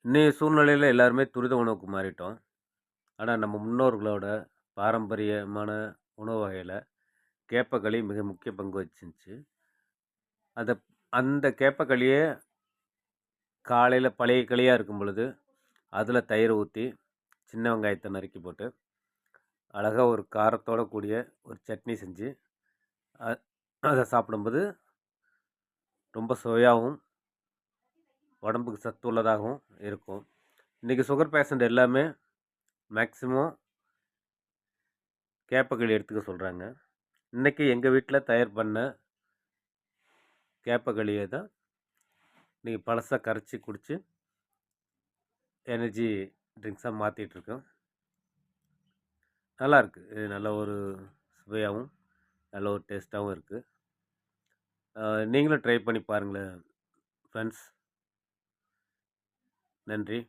இன்றைய சூழ்நிலையில எல்லாருமே துரித உணவுக்கு மாறிட்டோம். ஆனா, நம்ம முன்னோர்களோட பாரம்பரியமான உணவு வகையில கேப்பக்களி மிக முக்கிய பங்கு வகிச்சுச்சு. அத அந்த கேப்பக்களிய காலையில பழைய களியா இருக்கும் பொழுது, அதில தயிர ஊத்தி, சின்ன வெங்காயத்த நறுக்கி போட்டு, அழகா ஒரு காரத்தோட கூடிய ஒரு சட்னி செஞ்சு, அ அத சாப்பிடும்போது ரொம்ப சுவையாவும், உடம்புக்கு சத்துள்ளதாகவும் இருக்கும். இன்னைக்கு சுகர் பேஷண்ட் எல்லாமே மேக்ஸிமம் கேப்பக்களி எடுத்துக்க சொல்றாங்க. இன்னைக்கு எங்க வீட்ல தயார் பண்ண கேப்பக்களிய தான் இன்னைக்கு பழசா கரைச்சு குடிச்சு, எனர்ஜி ட்ரிங்க்ஸா மாத்திட்டுருக்கோம். நல்லாருக்கு. இது நல்ல ஒரு சுவையாவும், நல்ல ஒரு டேஸ்ட்டாவும் இருக்கு. நீங்களும் ட்ரை பண்ணி பாருங்களேன் ஃப்ரெண்ட்ஸ். நன்றி.